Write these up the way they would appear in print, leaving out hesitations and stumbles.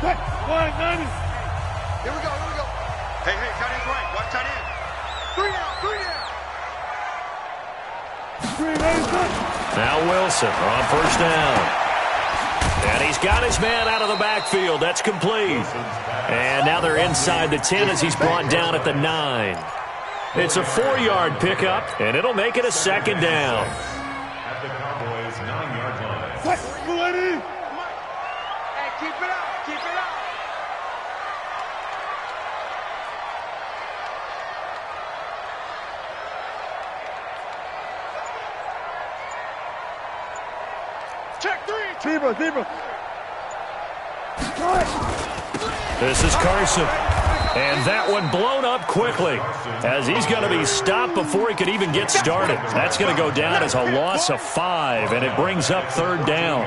Here we go. Hey, tight end's right. Watch tight end. 3 down. Now Wilson on first down. And he's got his man out of the backfield. That's complete. And now they're inside the 10 as he's brought down at the 9. It's a 4-yard pickup, and it'll make it a second down. At the Cowboys' 9-yard line. Hey, keep it up. Check 3. Zebra. This is Carson. And that one blown up quickly as he's going to be stopped before he could even get started. That's going to go down as a loss of 5, and it brings up third down.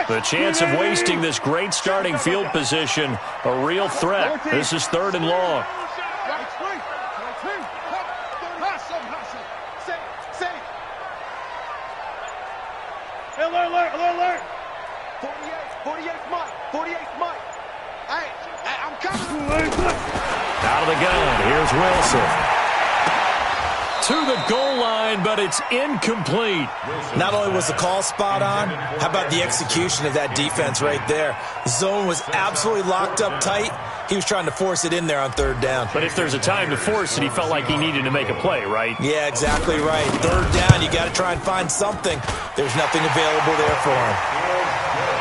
The chance of wasting this great starting field position, a real threat. This is third and long. Alert. 48 Mike. Hey, I'm coming. Out of the gun, here's Wilson. To the goal line, but it's incomplete. Not only was the call spot on, how about the execution of that defense right there? The zone was absolutely locked up tight. He was trying to force it in there on third down. But if there's a time to force it, he felt like he needed to make a play, right? Yeah, exactly right. Third down, you got to try and find something. There's nothing available there for him.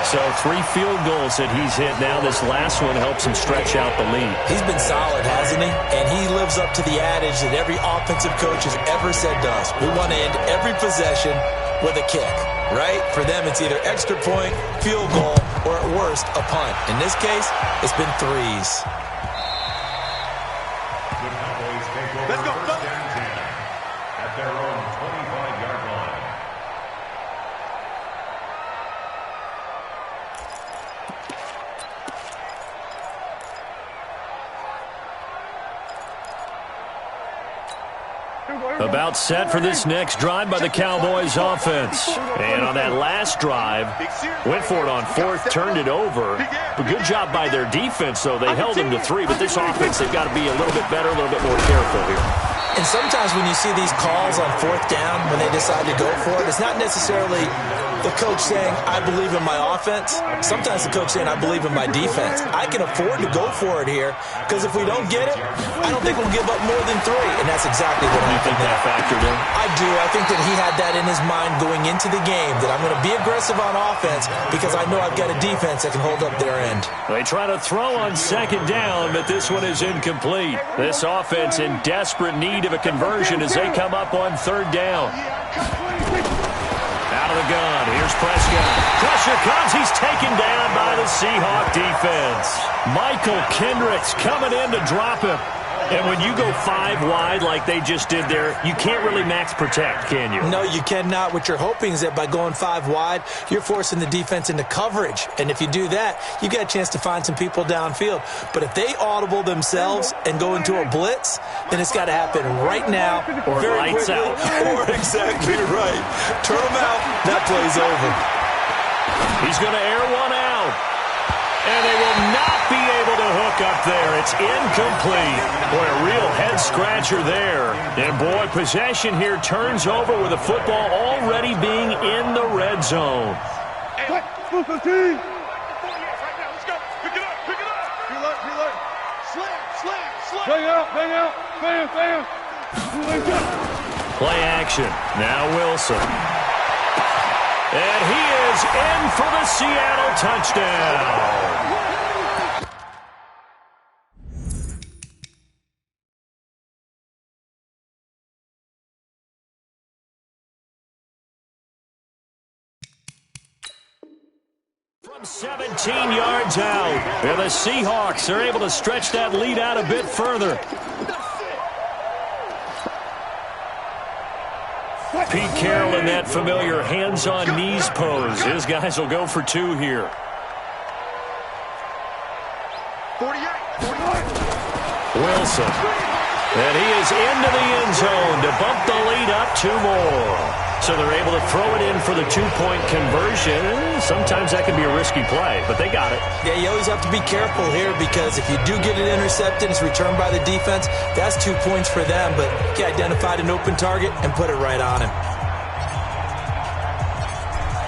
So 3 field goals that he's hit now. This last one helps him stretch out the lead. He's been solid, hasn't he? And he lives up to the adage that every offensive coach has ever said to us. We want to end every possession with a kick, right? For them, it's either extra point, field goal, or at worst, a punt. In this case, it's been 3s. Let's go. At their own 25-yard line. About set for this next drive by the Cowboys offense. And on that last drive, went for it on 4th, turned it over. A good job by their defense, though. They held them to 3, but this offense, they've got to be a little bit better, a little bit more careful here. And sometimes when you see these calls on 4th down, when they decide to go for it, it's not necessarily the coach saying, I believe in my offense. Sometimes the coach saying, I believe in my defense. I can afford to go for it here because if we don't get it, I don't think we'll give up more than 3. And that's exactly what happened. You think that factored in? I do. I think that he had that in his mind going into the game, that I'm going to be aggressive on offense because I know I've got a defense that can hold up their end. They try to throw on 2nd down, but this one is incomplete. This offense in desperate need of a conversion as they come up on 3rd down. Out of the gun, here's Prescott. Pressure comes, he's taken down by the Seahawk defense. Michael Kendricks coming in to drop him. And when you go 5 wide like they just did there, you can't really max protect, can you? No, you cannot. What you're hoping is that by going 5 wide, you're forcing the defense into coverage. And if you do that, you get a chance to find some people downfield. But if they audible themselves and go into a blitz, then it's got to happen right now. Or very lights quickly, out. Or exactly right. Turn them out. That play's over. He's going to air one out. And they will not be able to hook up there. It's incomplete. Boy, a real head-scratcher there. And, boy, possession here turns over with the football already being in the red zone. Let's go. Pick it up. Reload. Slam. Bang out. Bam. Play action. Now Wilson. And he is in for the Seattle touchdown. From 17 yards out, and the Seahawks are able to stretch that lead out a bit further. Pete Carroll in that familiar hands-on knees pose. His guys will go for 2 here. 48. Wilson. And he is into the end zone to bump the lead up 2 more. So they're able to throw it in for the two-point conversion. Sometimes that can be a risky play, but they got it. Yeah, you always have to be careful here because if you do get it intercepted, it's returned by the defense, that's 2 points for them. But he identified an open target and put it right on him.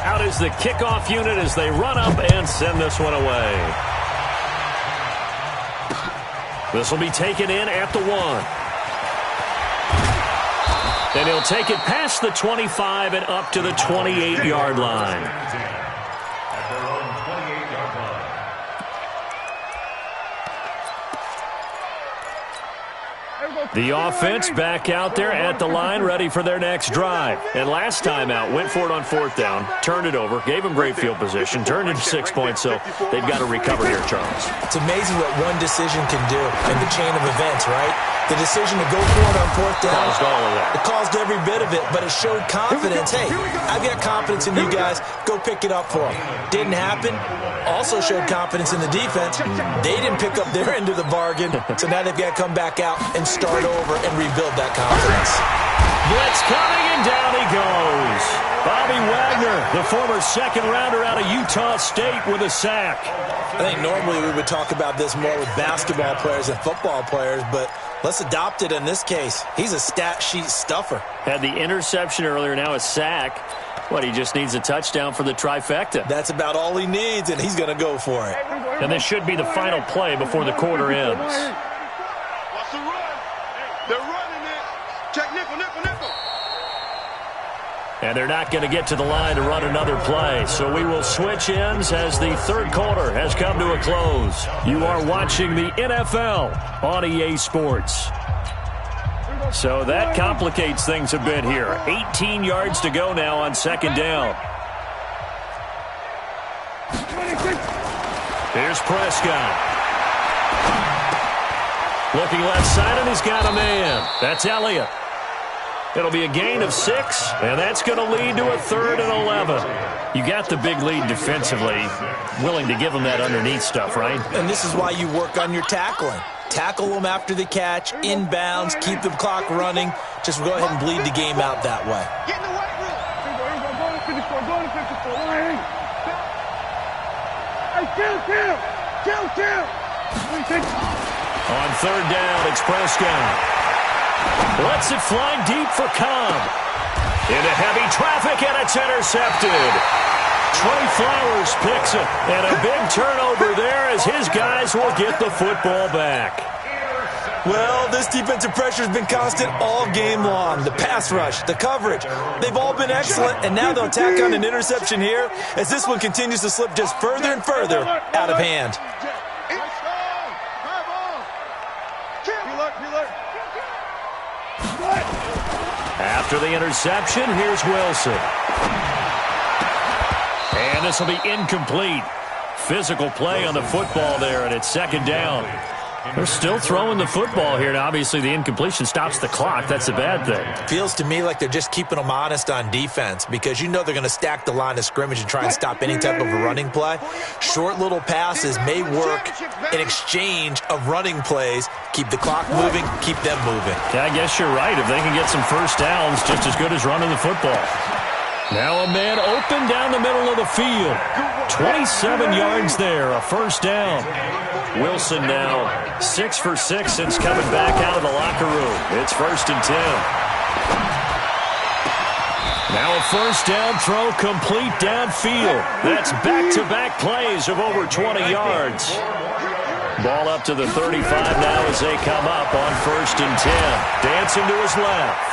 Out is the kickoff unit as they run up and send this one away. This will be taken in at the 1. And he'll take it past the 25 and up to the 28-yard line. At their own 28-yard line. The offense back out there at the line, ready for their next drive. And last time out, went for it on 4th down, turned it over, gave them great field position, turned into 6 points, so they've got to recover here, Charles. It's amazing what one decision can do in the chain of events, right? The decision to go for it on 4th down. Caused all of that. It caused every bit of it, but it showed confidence. Hey, I've got confidence in you guys. Go pick it up for them. Didn't happen. Also showed confidence in the defense. They didn't pick up their end of the bargain, so now they've got to come back out and start over and rebuild that confidence. Blitz coming, and down he goes. Bobby Wagner, the former second-rounder out of Utah State, with a sack. I think normally we would talk about this more with basketball players and football players, but let's adopt it in this case. He's a stat sheet stuffer. Had the interception earlier, now a sack. What, he just needs a touchdown for the trifecta. That's about all he needs, and he's going to go for it. And this should be the final play before the quarter ends. Watch the run. They're running it. Check nickel, nickel, nickel. And they're not going to get to the line to run another play. So we will switch ends as the third quarter has come to a close. You are watching the NFL on EA Sports. So that complicates things a bit here. 18 yards to go now on 2nd down. Here's Prescott. Looking left side, and he's got a man. That's Elliott. It'll be a gain of 6, and that's going to lead to a 3rd and 11. You got the big lead defensively. Willing to give them that underneath stuff, right? And this is why you work on your tackling. Tackle them after the catch, inbounds, keep the clock running. Just go ahead and bleed the game out that way. Get in the weight room. Go to 54. Go to 54. Hey, chill. On 3rd down, it's Prescott. Lets it fly deep for Cobb. Into heavy traffic, and it's intercepted. Trey Flowers picks it, and a big turnover there as his guys will get the football back. Well, this defensive pressure has been constant all game long. The pass rush, the coverage, they've all been excellent, and now they'll tack on an interception here as this one continues to slip just further and further out of hand. After the interception, here's Wilson. And this will be incomplete. Physical play on the football there, and it's 2nd down. They're still throwing the football here, and obviously the incompletion stops the clock. That's a bad thing. Feels to me like they're just keeping them honest on defense because you know they're going to stack the line of scrimmage and try and stop any type of a running play. Short little passes may work in exchange of running plays. Keep the clock moving, keep them moving. Yeah, I guess you're right. If they can get some first downs, just as good as running the football. Now a man open down the middle of the field. 27 yards there, a 1st down. Wilson now 6 for 6 since coming back out of the locker room. It's 1st and 10. Now a 1st down throw complete downfield. That's back-to-back plays of over 20 yards. Ball up to the 35 now as they come up on 1st and 10. Dancing to his left.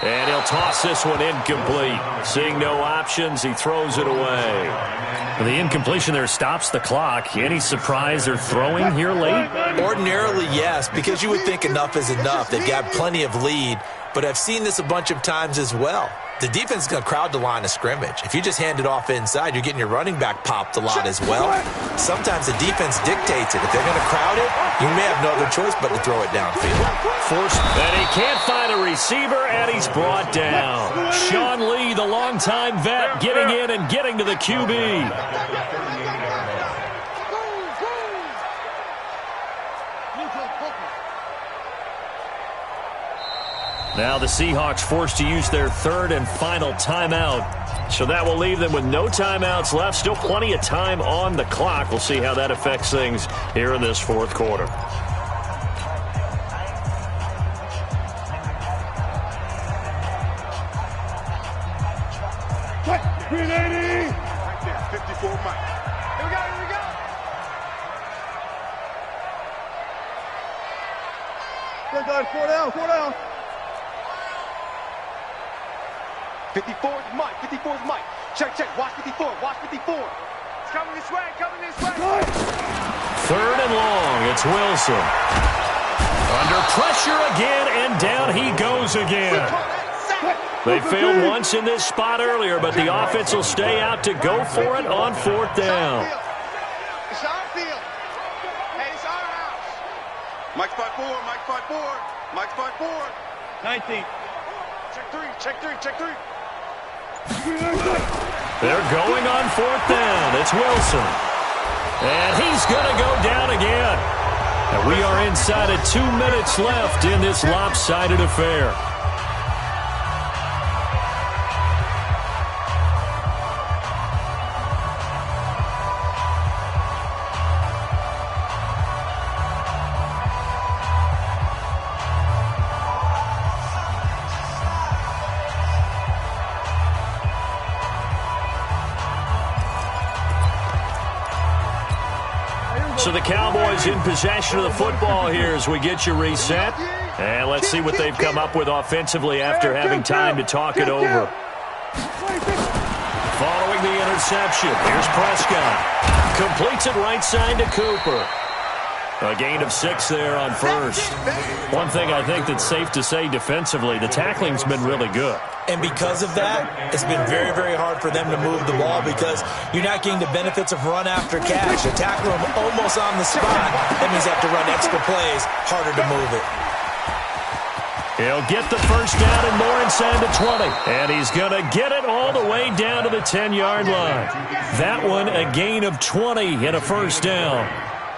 And he'll toss this one incomplete. Seeing no options, he throws it away. The incompletion there stops the clock. Any surprise they're throwing here late? Ordinarily, yes, because you would think enough is enough. They've got plenty of lead, but I've seen this a bunch of times as well. The defense is going to crowd the line of scrimmage. If you just hand it off inside, you're getting your running back popped a lot as well. Sometimes the defense dictates it. If they're going to crowd it, you may have no other choice but to throw it downfield. And he can't find a receiver, and he's brought down. Sean Lee, the longtime vet, getting in and getting to the QB. Now the Seahawks forced to use their third and final timeout. So that will leave them with no timeouts left. Still plenty of time on the clock. We'll see how that affects things here in this fourth quarter. Right there, 54 Mike. Here we go, here we go. Good guys, 4 down, 4 down. 54's Mike, 54's Mike. Check, check, watch 54, watch 54. It's coming this way, coming this way. Third and long, it's Wilson. Under pressure again, and down he goes again. They failed once in this spot earlier, but the offense will stay out to go for it on fourth down. It's our field. Hey, it's our house. Mike spot 4, Mike spot 4, Mike spot 4. 19. Check 3, check 3, check 3. They're going on fourth down. It's Wilson. And he's going to go down again. And we are inside of 2 minutes left in this lopsided affair. So the Cowboys in possession of the football here as we get you reset. And let's see what they've come up with offensively after having time to talk it over. Following the interception, here's Prescott. Completes it right side to Cooper. A gain of 6 there on first. One thing I think that's safe to say defensively, the tackling's been really good. And because of that, it's been very, very hard for them to move the ball because you're not getting the benefits of run after catch. You tackle them almost on the spot. That means you have to run extra plays, harder to move it. He'll get the first down and more inside the 20. And he's going to get it all the way down to the 10-yard line. That one a gain of 20 and a first down.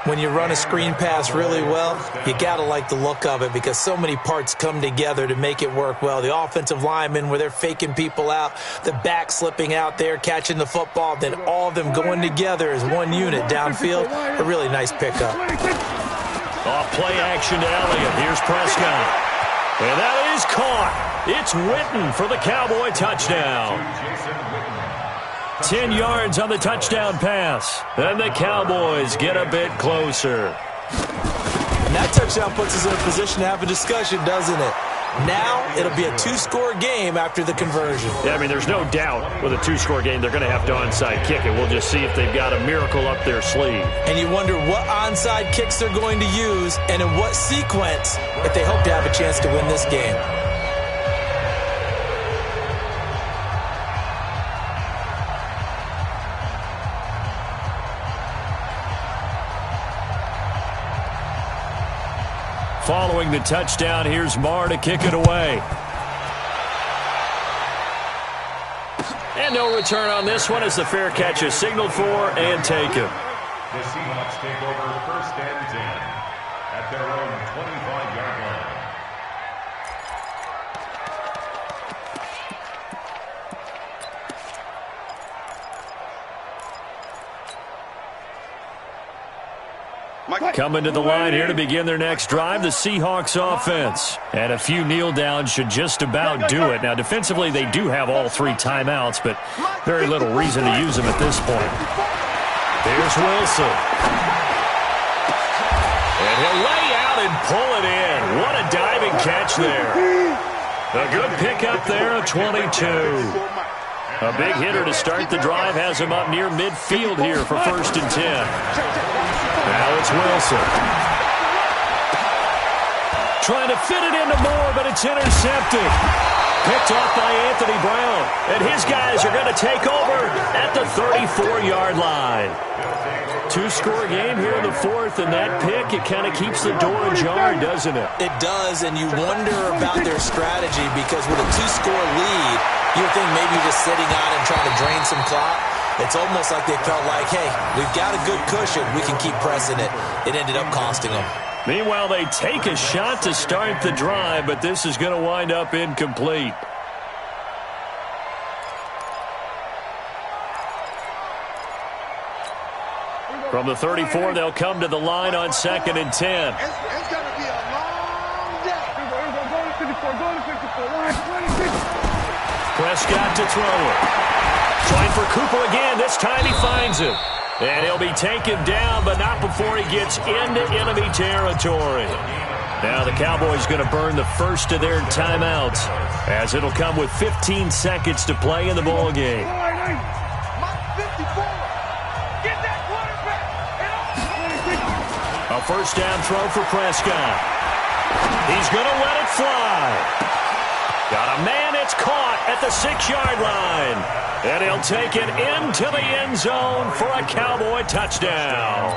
When you run a screen pass really well, you got to like the look of it because so many parts come together to make it work well. The offensive linemen where they're faking people out, the back slipping out there, catching the football, then all of them going together as one unit downfield. A really nice pickup. Off play action to Elliott. Here's Prescott. And that is caught. It's Witten for the Cowboy touchdown. 10 yards on the touchdown pass. And the Cowboys get a bit closer. And that touchdown puts us in a position to have a discussion, doesn't it? Now it'll be a 2-score game after the conversion. Yeah, I mean, there's no doubt with a 2-score game they're going to have to onside kick it. We'll just see if they've got a miracle up their sleeve. And you wonder what onside kicks they're going to use and in what sequence if they hope to have a chance to win this game. Following the touchdown, here's Marr to kick it away. And no return on this one as the fair catch is signaled for and taken. The Seahawks take over first and 10 at their own 25-yard line. Coming to the line here to begin their next drive, the Seahawks offense. And a few kneel downs should just about do it. Now, defensively, they do have all 3 timeouts, but very little reason to use them at this point. Here's Wilson. And he'll lay out and pull it in. What a diving catch there. A good pickup there at 22. A big hitter to start the drive has him up near midfield here for first and 10. Now it's Wilson. Trying to fit it into Moore, but it's intercepted. Picked off by Anthony Brown. And his guys are going to take over at the 34-yard line. 2-score game here in the fourth, and that pick, it kind of keeps the door ajar, doesn't it? It does, and you wonder about their strategy because with a 2-score lead, you would think maybe just sitting on and trying to drain some clock. It's almost like they felt like, hey, we've got a good cushion. We can keep pressing it. It ended up costing them. Meanwhile, they take a shot to start the drive, but this is going to wind up incomplete. From the 34, they'll come to the line on 2nd and 10. It's going to be a long day. Prescott to throw it. Trying for Cooper again. This time he finds him. And he'll be taken down, but not before he gets into enemy territory. Now the Cowboys going to burn the first of their timeouts, as it'll come with 15 seconds to play in the ball game. A first down throw for Prescott. He's going to let it fly. Got a man, it's caught at the 6-yard line. And he'll take it into the end zone for a Cowboy touchdown.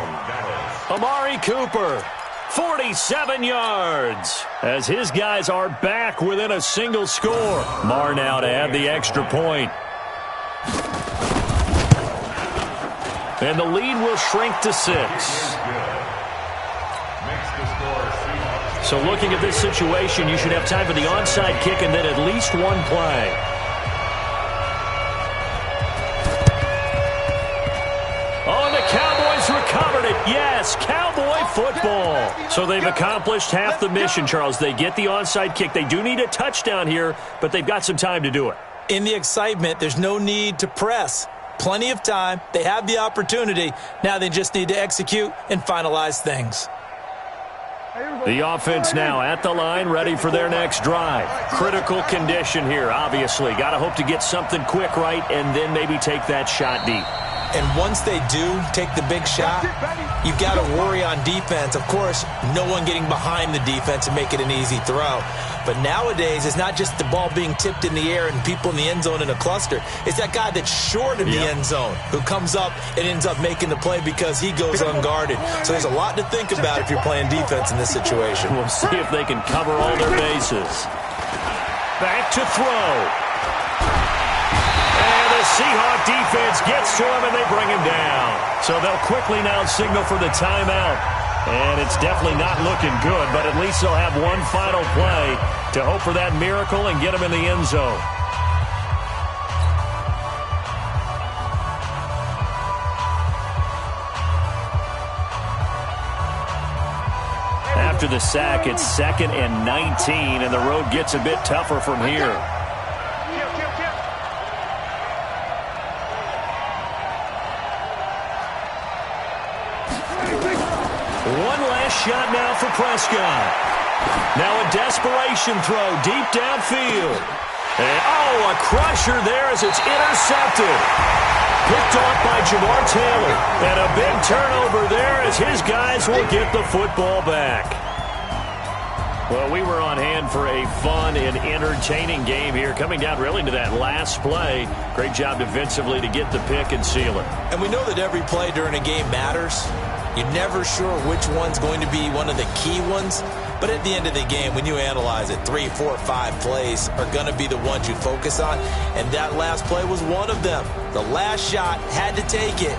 Amari Cooper, 47 yards, as his guys are back within a single score. Marr now to add the extra point. And the lead will shrink to 6. So looking at this situation, you should have time for the onside kick and then at least one play. Oh, and the Cowboys recovered it. Yes, Cowboy football. So they've accomplished half the mission, Charles. They get the onside kick. They do need a touchdown here, but they've got some time to do it. In the excitement, there's no need to press. Plenty of time. They have the opportunity. Now they just need to execute and finalize things. The offense now at the line, ready for their next drive. Critical condition here, obviously. Got to hope to get something quick right and then maybe take that shot deep. And once they do take the big shot, you've got to worry on defense. Of course, no one getting behind the defense and make it an easy throw. But nowadays, it's not just the ball being tipped in the air and people in the end zone in a cluster. It's that guy that's short of the end zone who comes up and ends up making the play because he goes unguarded. So there's a lot to think about if you're playing defense in this situation. We'll see if they can cover all their bases. Back to throw. And the Seahawk defense gets to him and they bring him down. So they'll quickly now signal for the timeout. And it's definitely not looking good, but at least they'll have one final play to hope for that miracle and get him in the end zone. After the sack, it's 2nd and 19, and the road gets a bit tougher from here. One last shot now for Prescott. Now a desperation throw deep downfield. And, a crusher there as it's intercepted. Picked off by Jamar Taylor. And a big turnover there as his guys will get the football back. Well, we were on hand for a fun and entertaining game here, coming down really to that last play. Great job defensively to get the pick and seal it. And we know that every play during a game matters. You're never sure which one's going to be one of the key ones. But at the end of the game, when you analyze it, 3, 4, 5 plays are going to be the ones you focus on. And that last play was one of them. The last shot, had to take it.